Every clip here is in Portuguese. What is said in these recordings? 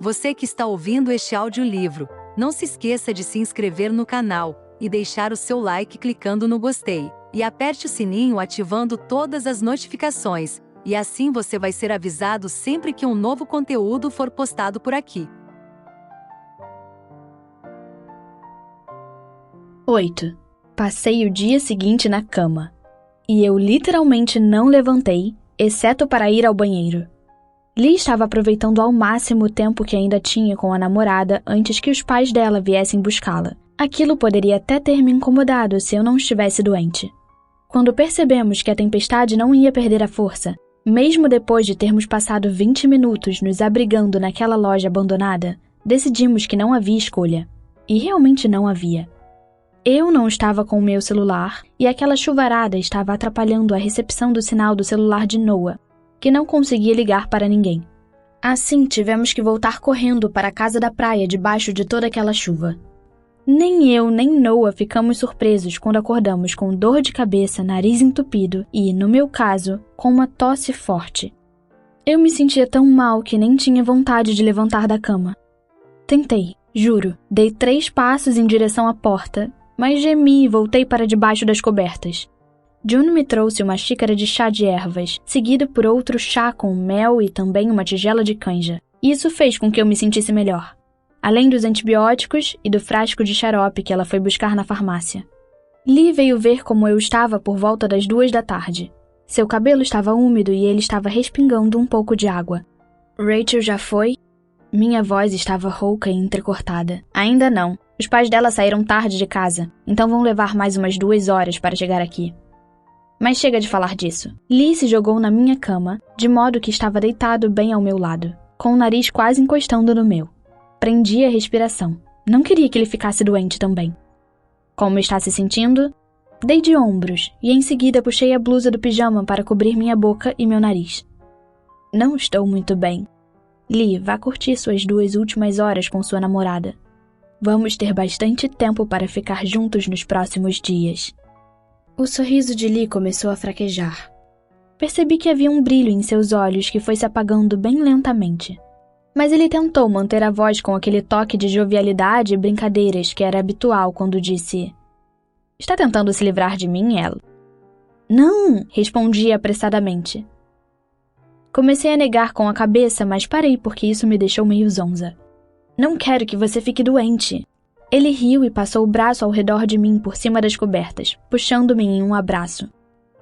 Você que está ouvindo este audiolivro, não se esqueça de se inscrever no canal e deixar o seu like clicando no gostei. E aperte o sininho ativando todas as notificações, e assim você vai ser avisado sempre que um novo conteúdo for postado por aqui. 8. Passei o dia seguinte na cama. E eu literalmente não levantei, exceto para ir ao banheiro. Lee estava aproveitando ao máximo o tempo que ainda tinha com a namorada antes que os pais dela viessem buscá-la. Aquilo poderia até ter me incomodado se eu não estivesse doente. Quando percebemos que a tempestade não ia perder a força, mesmo depois de termos passado 20 minutos nos abrigando naquela loja abandonada, decidimos que não havia escolha. E realmente não havia. Eu não estava com o meu celular e aquela chuvarada estava atrapalhando a recepção do sinal do celular de Noah, que não conseguia ligar para ninguém. Assim, tivemos que voltar correndo para a casa da praia debaixo de toda aquela chuva. Nem eu nem Noah ficamos surpresos quando acordamos com dor de cabeça, nariz entupido e, no meu caso, com uma tosse forte. Eu me sentia tão mal que nem tinha vontade de levantar da cama. Tentei, juro, dei 3 passos em direção à porta, mas gemi e voltei para debaixo das cobertas. June me trouxe uma xícara de chá de ervas, seguido por outro chá com mel e também uma tigela de canja. Isso fez com que eu me sentisse melhor, além dos antibióticos e do frasco de xarope que ela foi buscar na farmácia. Lee veio ver como eu estava por volta das 2 da tarde. Seu cabelo estava úmido e ele estava respingando um pouco de água. Rachel já foi? Minha voz estava rouca e entrecortada. Ainda não. Os pais dela saíram tarde de casa, então vão levar mais umas 2 horas para chegar aqui. Mas chega de falar disso. Lee se jogou na minha cama, de modo que estava deitado bem ao meu lado, com o nariz quase encostando no meu. Prendi a respiração. Não queria que ele ficasse doente também. Como está se sentindo? Dei de ombros e em seguida puxei a blusa do pijama para cobrir minha boca e meu nariz. Não estou muito bem. Lee, vá curtir suas 2 últimas horas com sua namorada. Vamos ter bastante tempo para ficar juntos nos próximos dias. O sorriso de Lee começou a fraquejar. Percebi que havia um brilho em seus olhos que foi se apagando bem lentamente. Mas ele tentou manter a voz com aquele toque de jovialidade e brincadeiras que era habitual quando disse: "Está tentando se livrar de mim, Elle?" "Não!" respondi apressadamente. Comecei a negar com a cabeça, mas parei porque isso me deixou meio zonza. "Não quero que você fique doente." Ele riu e passou o braço ao redor de mim por cima das cobertas, puxando-me em um abraço.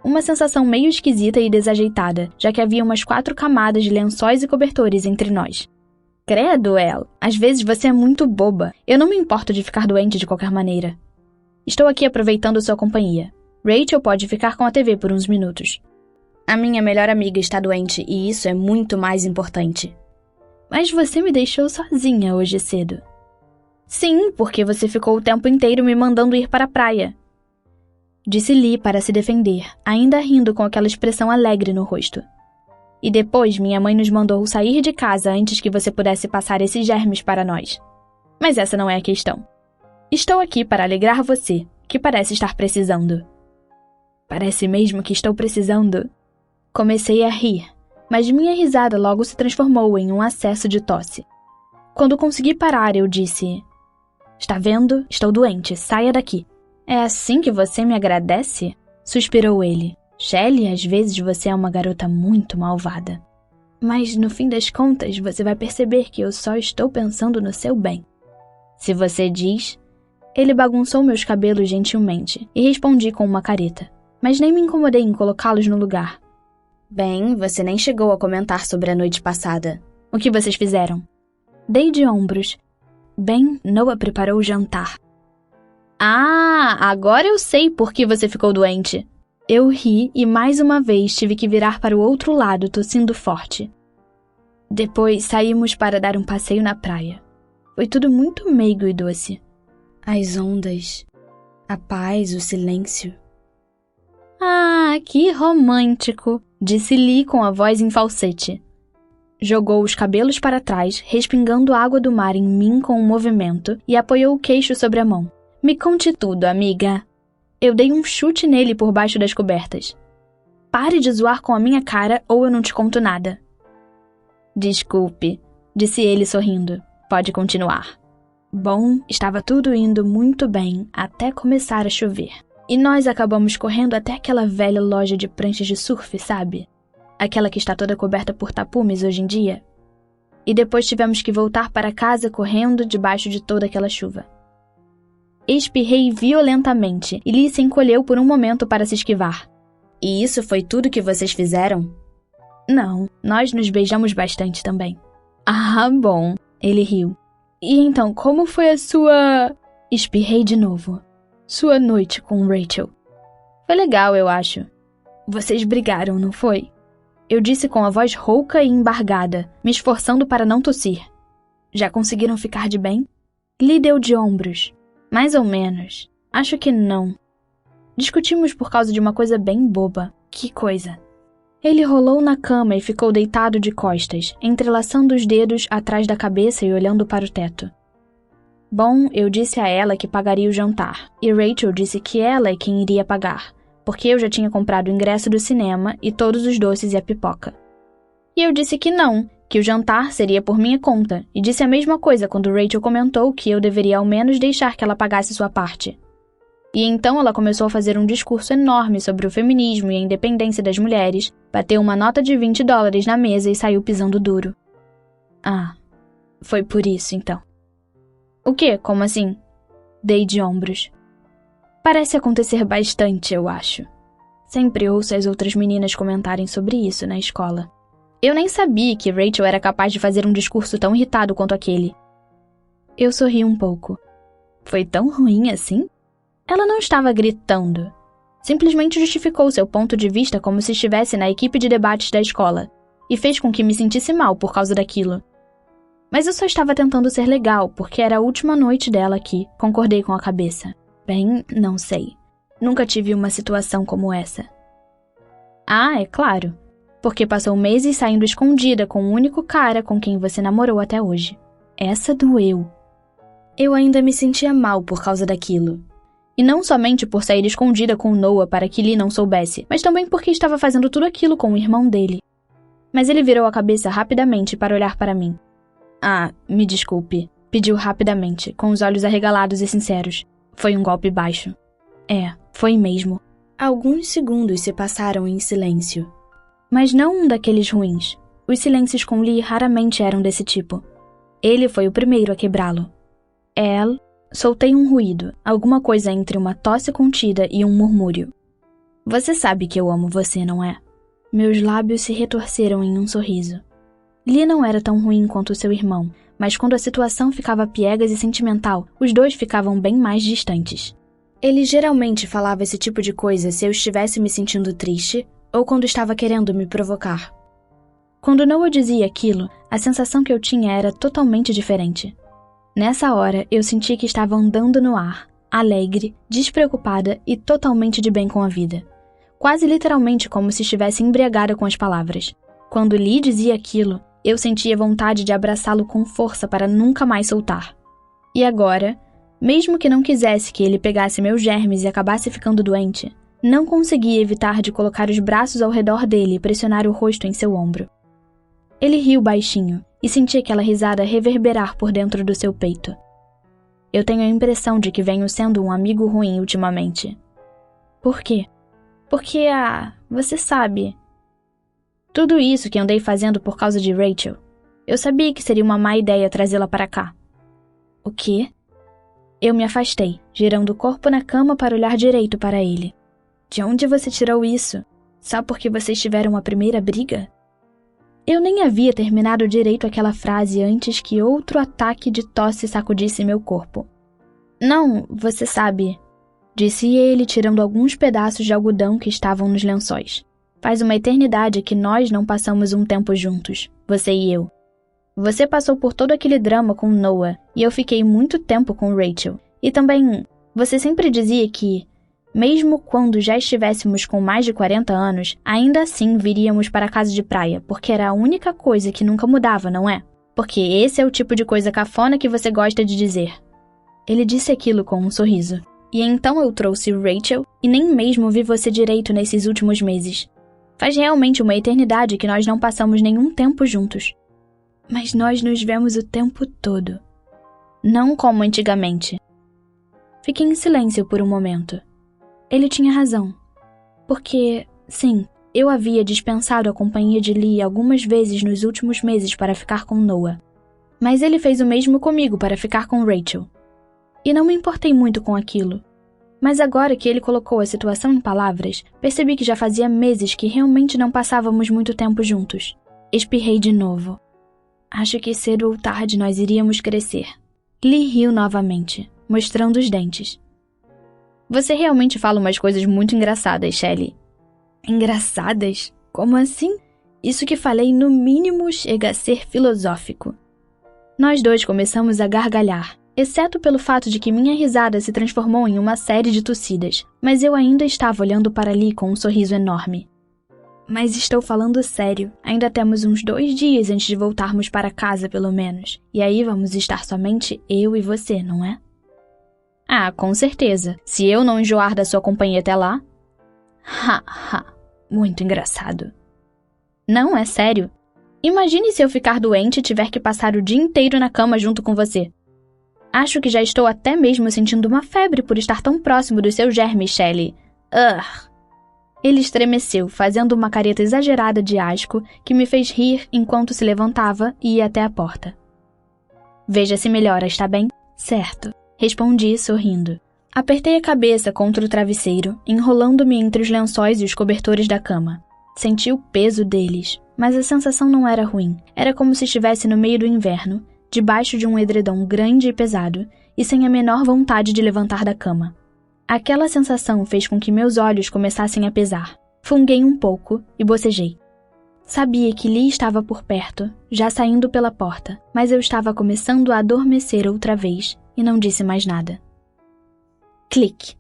Uma sensação meio esquisita e desajeitada, já que havia umas 4 camadas de lençóis e cobertores entre nós. "Credo, Elle, às vezes você é muito boba. Eu não me importo de ficar doente de qualquer maneira. Estou aqui aproveitando sua companhia. Rachel pode ficar com a TV por uns minutos. A minha melhor amiga está doente e isso é muito mais importante." "Mas você me deixou sozinha hoje cedo." "Sim, porque você ficou o tempo inteiro me mandando ir para a praia," disse Lee para se defender, ainda rindo com aquela expressão alegre no rosto. "E depois minha mãe nos mandou sair de casa antes que você pudesse passar esses germes para nós. Mas essa não é a questão. Estou aqui para alegrar você, que parece estar precisando." "Parece mesmo que estou precisando?" Comecei a rir, mas minha risada logo se transformou em um acesso de tosse. Quando consegui parar, eu disse: "Está vendo? Estou doente, saia daqui." "É assim que você me agradece?" suspirou ele. "Shelley, às vezes você é uma garota muito malvada. Mas, no fim das contas, você vai perceber que eu só estou pensando no seu bem." "Se você diz..." Ele bagunçou meus cabelos gentilmente e respondi com uma careta, mas nem me incomodei em colocá-los no lugar. "Bem, você nem chegou a comentar sobre a noite passada. O que vocês fizeram?" Dei de ombros. "Bem, Noah preparou o jantar." "Ah, agora eu sei por que você ficou doente." Eu ri e mais uma vez tive que virar para o outro lado, tossindo forte. Depois saímos para dar um passeio na praia. Foi tudo muito meigo e doce. As ondas, a paz, o silêncio. "Ah, que romântico!" disse Lee com a voz em falsete. Jogou os cabelos para trás, respingando água do mar em mim com um movimento, e apoiou o queixo sobre a mão. "Me conte tudo, amiga." Eu dei um chute nele por baixo das cobertas. "Pare de zoar com a minha cara ou eu não te conto nada." "Desculpe." disse ele sorrindo. Pode continuar. Bom, estava tudo indo muito bem até começar a chover. E nós acabamos correndo até aquela velha loja de pranchas de surf, sabe? Aquela que está toda coberta por tapumes hoje em dia. E depois tivemos que voltar para casa correndo debaixo de toda aquela chuva. Espirrei violentamente e Lee se encolheu por um momento para se esquivar. E isso foi tudo que vocês fizeram? Não, nós nos beijamos bastante também. Ah, bom, ele riu. E então, como foi a sua... Espirrei de novo. Sua noite com Rachel. Foi legal, eu acho. Vocês brigaram, não foi? Eu disse com a voz rouca e embargada, me esforçando para não tossir. Já conseguiram ficar de bem? Lee deu de ombros. Mais ou menos. Acho que não. Discutimos por causa de uma coisa bem boba. Que coisa? Ele rolou na cama e ficou deitado de costas, entrelaçando os dedos atrás da cabeça e olhando para o teto. Bom, eu disse a ela que pagaria o jantar, e Rachel disse que ela é quem iria pagar, porque eu já tinha comprado o ingresso do cinema e todos os doces e a pipoca. E eu disse que não, que o jantar seria por minha conta, e disse a mesma coisa quando Rachel comentou que eu deveria ao menos deixar que ela pagasse sua parte. E então ela começou a fazer um discurso enorme sobre o feminismo e a independência das mulheres, bateu uma nota de $20 na mesa e saiu pisando duro. Ah, foi por isso então. O quê? Como assim? Dei de ombros. Parece acontecer bastante, eu acho. Sempre ouço as outras meninas comentarem sobre isso na escola. Eu nem sabia que Rachel era capaz de fazer um discurso tão irritado quanto aquele. Eu sorri um pouco. Foi tão ruim assim? Ela não estava gritando. Simplesmente justificou seu ponto de vista como se estivesse na equipe de debates da escola, e fez com que me sentisse mal por causa daquilo. Mas eu só estava tentando ser legal, porque era a última noite dela aqui, concordei com a cabeça. Bem, não sei. Nunca tive uma situação como essa. Ah, é claro. Porque passou meses saindo escondida com o único cara com quem você namorou até hoje. Essa doeu. Eu ainda me sentia mal por causa daquilo. E não somente por sair escondida com Noah para que Lee não soubesse, mas também porque estava fazendo tudo aquilo com o irmão dele. Mas ele virou a cabeça rapidamente para olhar para mim. Ah, me desculpe, pediu rapidamente, com os olhos arregalados e sinceros. Foi um golpe baixo. É, foi mesmo. Alguns segundos se passaram em silêncio. Mas não um daqueles ruins. Os silêncios com Lee raramente eram desse tipo. Ele foi o primeiro a quebrá-lo. Soltei um ruído, alguma coisa entre uma tosse contida e um murmúrio. Você sabe que eu amo você, não é? Meus lábios se retorceram em um sorriso. Lee não era tão ruim quanto seu irmão, mas quando a situação ficava piegas e sentimental, os dois ficavam bem mais distantes. Ele geralmente falava esse tipo de coisa se eu estivesse me sentindo triste ou quando estava querendo me provocar. Quando Noah dizia aquilo, a sensação que eu tinha era totalmente diferente. Nessa hora, eu senti que estava andando no ar, alegre, despreocupada e totalmente de bem com a vida. Quase literalmente como se estivesse embriagada com as palavras. Quando Lee dizia aquilo, eu sentia vontade de abraçá-lo com força para nunca mais soltar. E agora, mesmo que não quisesse que ele pegasse meus germes e acabasse ficando doente, não conseguia evitar de colocar os braços ao redor dele e pressionar o rosto em seu ombro. Ele riu baixinho, e senti aquela risada reverberar por dentro do seu peito. Eu tenho a impressão de que venho sendo um amigo ruim ultimamente. Por quê? Porque, você sabe. Tudo isso que andei fazendo por causa de Rachel. Eu sabia que seria uma má ideia trazê-la para cá. O quê? Eu me afastei, girando o corpo na cama para olhar direito para ele. De onde você tirou isso? Só porque vocês tiveram a primeira briga? Eu nem havia terminado direito aquela frase antes que outro ataque de tosse sacudisse meu corpo. Não, você sabe, disse ele tirando alguns pedaços de algodão que estavam nos lençóis. Faz uma eternidade que nós não passamos um tempo juntos, você e eu. Você passou por todo aquele drama com Noah e eu fiquei muito tempo com Rachel. E também, você sempre dizia que, mesmo quando já estivéssemos com mais de 40 anos, ainda assim viríamos para a casa de praia, porque era a única coisa que nunca mudava, não é? Porque esse é o tipo de coisa cafona que você gosta de dizer. Ele disse aquilo com um sorriso. E então eu trouxe Rachel e nem mesmo vi você direito nesses últimos meses. Faz realmente uma eternidade que nós não passamos nenhum tempo juntos. Mas nós nos vemos o tempo todo. Não como antigamente. Fiquei em silêncio por um momento. Ele tinha razão. Porque, sim, eu havia dispensado a companhia de Lee algumas vezes nos últimos meses para ficar com Noah. Mas ele fez o mesmo comigo para ficar com Rachel. E não me importei muito com aquilo. Mas agora que ele colocou a situação em palavras, percebi que já fazia meses que realmente não passávamos muito tempo juntos. Espirrei de novo. Acho que cedo ou tarde nós iríamos crescer. Lee riu novamente, mostrando os dentes. Você realmente fala umas coisas muito engraçadas, Shelley. Engraçadas? Como assim? Isso que falei no mínimo chega a ser filosófico. Nós dois começamos a gargalhar, exceto pelo fato de que minha risada se transformou em uma série de tossidas, mas eu ainda estava olhando para Lee com um sorriso enorme. Mas estou falando sério, ainda temos uns 2 dias antes de voltarmos para casa pelo menos, e aí vamos estar somente eu e você, não é? Ah, com certeza, se eu não enjoar da sua companhia até lá. Muito engraçado. Não, é sério. Imagine se eu ficar doente e tiver que passar o dia inteiro na cama junto com você. Acho que já estou até mesmo sentindo uma febre por estar tão próximo dos seus germes, Shelley. Ele estremeceu, fazendo uma careta exagerada de asco que me fez rir enquanto se levantava e ia até a porta. Veja se melhora, está bem? Certo, respondi, sorrindo. Apertei a cabeça contra o travesseiro, enrolando-me entre os lençóis e os cobertores da cama. Senti o peso deles, mas a sensação não era ruim. Era como se estivesse no meio do inverno, debaixo de um edredom grande e pesado, e sem a menor vontade de levantar da cama. Aquela sensação fez com que meus olhos começassem a pesar. Funguei um pouco e bocejei. Sabia que Lee estava por perto, já saindo pela porta, mas eu estava começando a adormecer outra vez e não disse mais nada. Clique.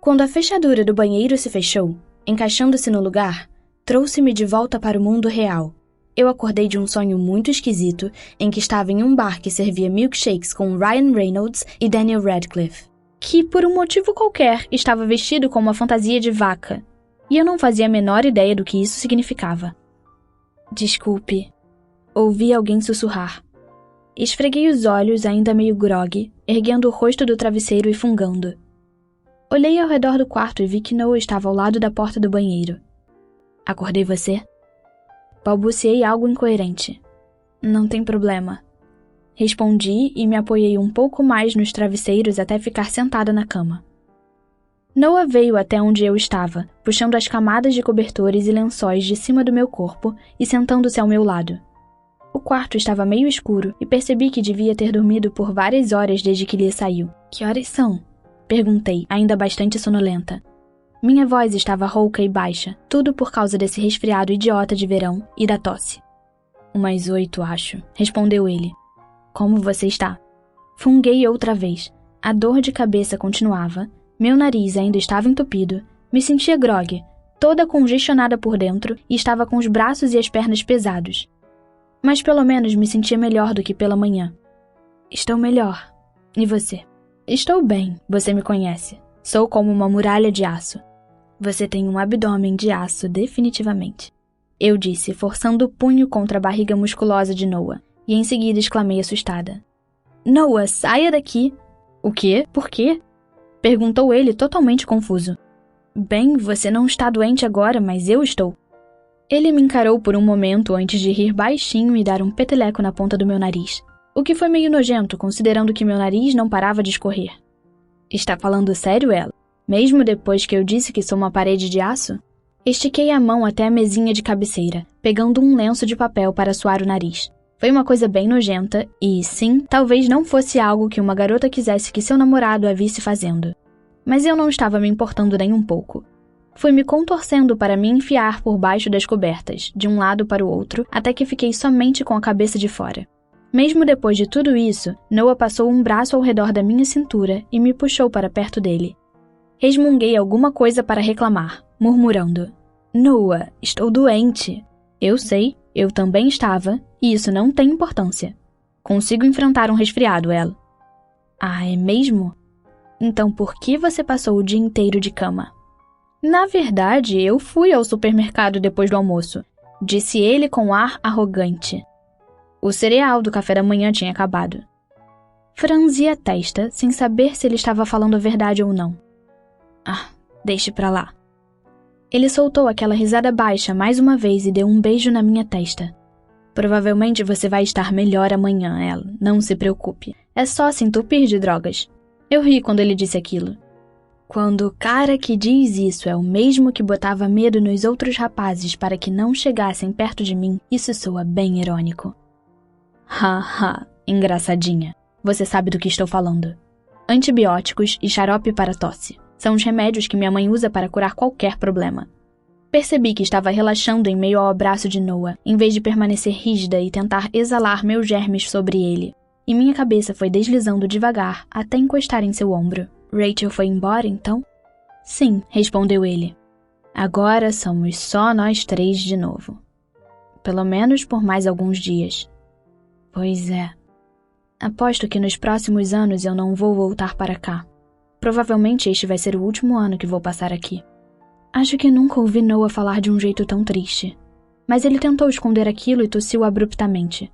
Quando a fechadura do banheiro se fechou, encaixando-se no lugar, trouxe-me de volta para o mundo real. Eu acordei de um sonho muito esquisito em que estava em um bar que servia milkshakes com Ryan Reynolds e Daniel Radcliffe, que, por um motivo qualquer, estava vestido com uma fantasia de vaca, e eu não fazia a menor ideia do que isso significava. Desculpe. Ouvi alguém sussurrar. Esfreguei os olhos, ainda meio grogue, erguendo o rosto do travesseiro e fungando. Olhei ao redor do quarto e vi que Noah estava ao lado da porta do banheiro. Acordei você? Balbuciei algo incoerente. Não tem problema. Respondi e me apoiei um pouco mais nos travesseiros até ficar sentada na cama. Noah veio até onde eu estava, puxando as camadas de cobertores e lençóis de cima do meu corpo e sentando-se ao meu lado. O quarto estava meio escuro e percebi que devia ter dormido por várias horas desde que Lee saiu. Que horas são? Perguntei, ainda bastante sonolenta. Minha voz estava rouca e baixa, tudo por causa desse resfriado idiota de verão e da tosse. Umas 8, acho, respondeu ele. Como você está? Funguei outra vez. A dor de cabeça continuava, meu nariz ainda estava entupido, me sentia grogue, toda congestionada por dentro e estava com os braços e as pernas pesados. Mas pelo menos me sentia melhor do que pela manhã. Estou melhor. E você? Estou bem, você me conhece. Sou como uma muralha de aço. Você tem um abdômen de aço, definitivamente. Eu disse, forçando o punho contra a barriga musculosa de Noah, e em seguida exclamei assustada. Noah, saia daqui! O quê? Por quê? Perguntou ele, totalmente confuso. Bem, você não está doente agora, mas eu estou. Ele me encarou por um momento antes de rir baixinho e dar um peteleco na ponta do meu nariz, o que foi meio nojento, considerando que meu nariz não parava de escorrer. Está falando sério, ela? Mesmo depois que eu disse que sou uma parede de aço? Estiquei a mão até a mesinha de cabeceira, pegando um lenço de papel para suar o nariz. Foi uma coisa bem nojenta e, sim, talvez não fosse algo que uma garota quisesse que seu namorado a visse fazendo. Mas eu não estava me importando nem um pouco. Fui me contorcendo para me enfiar por baixo das cobertas, de um lado para o outro, até que fiquei somente com a cabeça de fora. Mesmo depois de tudo isso, Noah passou um braço ao redor da minha cintura e me puxou para perto dele. Resmunguei alguma coisa para reclamar, murmurando. Noah, estou doente. Eu sei, eu também estava, e isso não tem importância. Consigo enfrentar um resfriado, ela. Ah, é mesmo? Então por que você passou o dia inteiro de cama? Na verdade, eu fui ao supermercado depois do almoço, disse ele com ar arrogante. O cereal do café da manhã tinha acabado. Franzi a testa, sem saber se ele estava falando a verdade ou não. Deixe pra lá. Ele soltou aquela risada baixa mais uma vez e deu um beijo na minha testa. Provavelmente você vai estar melhor amanhã, ela. Não se preocupe. É só se entupir de drogas. Eu ri quando ele disse aquilo. Quando o cara que diz isso é o mesmo que botava medo nos outros rapazes para que não chegassem perto de mim, isso soa bem irônico. Engraçadinha. Você sabe do que estou falando. Antibióticos e xarope para tosse. São os remédios que minha mãe usa para curar qualquer problema. Percebi que estava relaxando em meio ao abraço de Noah, em vez de permanecer rígida e tentar exalar meus germes sobre ele. E minha cabeça foi deslizando devagar até encostar em seu ombro. Rachel foi embora, então? Sim, respondeu ele. Agora somos só nós 3 de novo. Pelo menos por mais alguns dias. Pois é. Aposto que nos próximos anos eu não vou voltar para cá. Provavelmente este vai ser o último ano que vou passar aqui. Acho que nunca ouvi Noah falar de um jeito tão triste. Mas ele tentou esconder aquilo e tossiu abruptamente,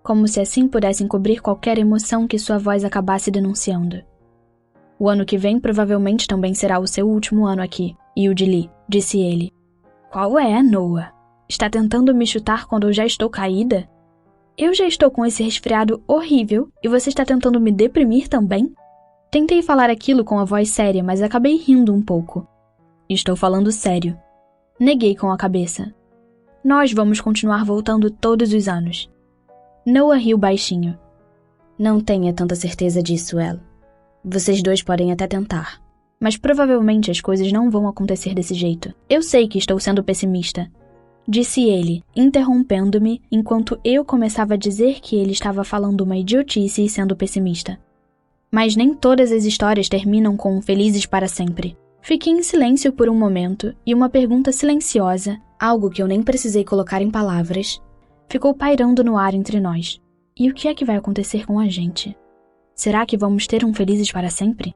como se assim pudesse encobrir qualquer emoção que sua voz acabasse denunciando. O ano que vem provavelmente também será o seu último ano aqui, e o de Lee, disse ele. Qual é, Noah? Está tentando me chutar quando eu já estou caída? Eu já estou com esse resfriado horrível e você está tentando me deprimir também? Tentei falar aquilo com a voz séria, mas acabei rindo um pouco. Estou falando sério. Neguei com a cabeça. Nós vamos continuar voltando todos os anos. Noah riu baixinho. Não tenha tanta certeza disso, Elle. Vocês 2 podem até tentar. Mas provavelmente as coisas não vão acontecer desse jeito. Eu sei que estou sendo pessimista. Disse ele, interrompendo-me enquanto eu começava a dizer que ele estava falando uma idiotice e sendo pessimista. Mas nem todas as histórias terminam com felizes para sempre. Fiquei em silêncio por um momento e uma pergunta silenciosa, algo que eu nem precisei colocar em palavras, ficou pairando no ar entre nós. E o que é que vai acontecer com a gente? Será que vamos ter um felizes para sempre?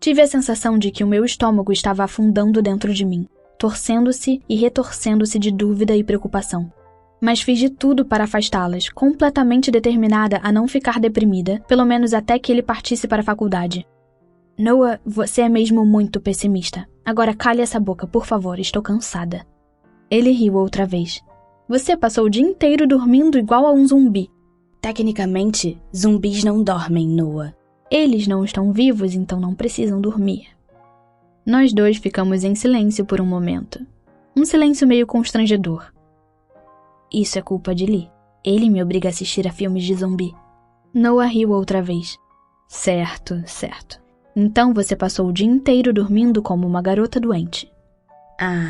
Tive a sensação de que o meu estômago estava afundando dentro de mim, torcendo-se e retorcendo-se de dúvida e preocupação. Mas fiz de tudo para afastá-las, completamente determinada a não ficar deprimida, pelo menos até que ele partisse para a faculdade. Noah, você é mesmo muito pessimista. Agora cale essa boca, por favor, estou cansada. Ele riu outra vez. Você passou o dia inteiro dormindo igual a um zumbi. Tecnicamente, zumbis não dormem, Noah. Eles não estão vivos, então não precisam dormir. Nós 2 ficamos em silêncio por um momento. Um silêncio meio constrangedor. Isso é culpa de Lee. Ele me obriga a assistir a filmes de zumbi. Noah riu outra vez. Certo. Então você passou o dia inteiro dormindo como uma garota doente.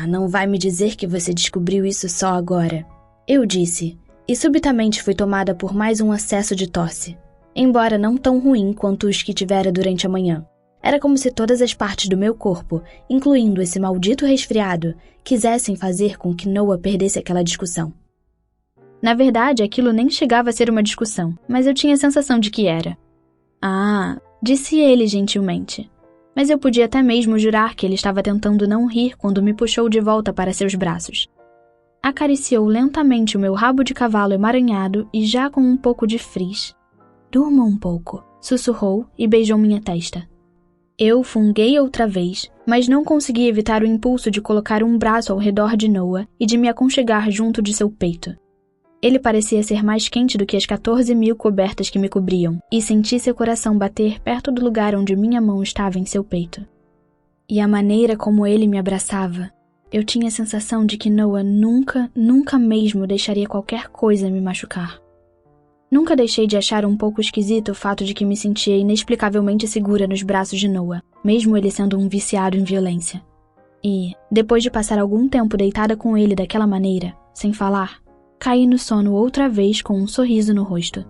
Não vai me dizer que você descobriu isso só agora. Eu disse, e subitamente fui tomada por mais um acesso de tosse. Embora não tão ruim quanto os que tivera durante a manhã. Era como se todas as partes do meu corpo, incluindo esse maldito resfriado, quisessem fazer com que Noah perdesse aquela discussão. Na verdade, aquilo nem chegava a ser uma discussão, mas eu tinha a sensação de que era. Disse ele gentilmente. Mas eu podia até mesmo jurar que ele estava tentando não rir quando me puxou de volta para seus braços. Acariciou lentamente o meu rabo de cavalo emaranhado e já com um pouco de frizz. Durma um pouco, sussurrou e beijou minha testa. Eu funguei outra vez, mas não consegui evitar o impulso de colocar um braço ao redor de Noah e de me aconchegar junto de seu peito. Ele parecia ser mais quente do que as 14.000 cobertas que me cobriam, e senti seu coração bater perto do lugar onde minha mão estava em seu peito. E a maneira como ele me abraçava, eu tinha a sensação de que Noah nunca mesmo deixaria qualquer coisa me machucar. Nunca deixei de achar um pouco esquisito o fato de que me sentia inexplicavelmente segura nos braços de Noah, mesmo ele sendo um viciado em violência. E, depois de passar algum tempo deitada com ele daquela maneira, sem falar, caí no sono outra vez com um sorriso no rosto.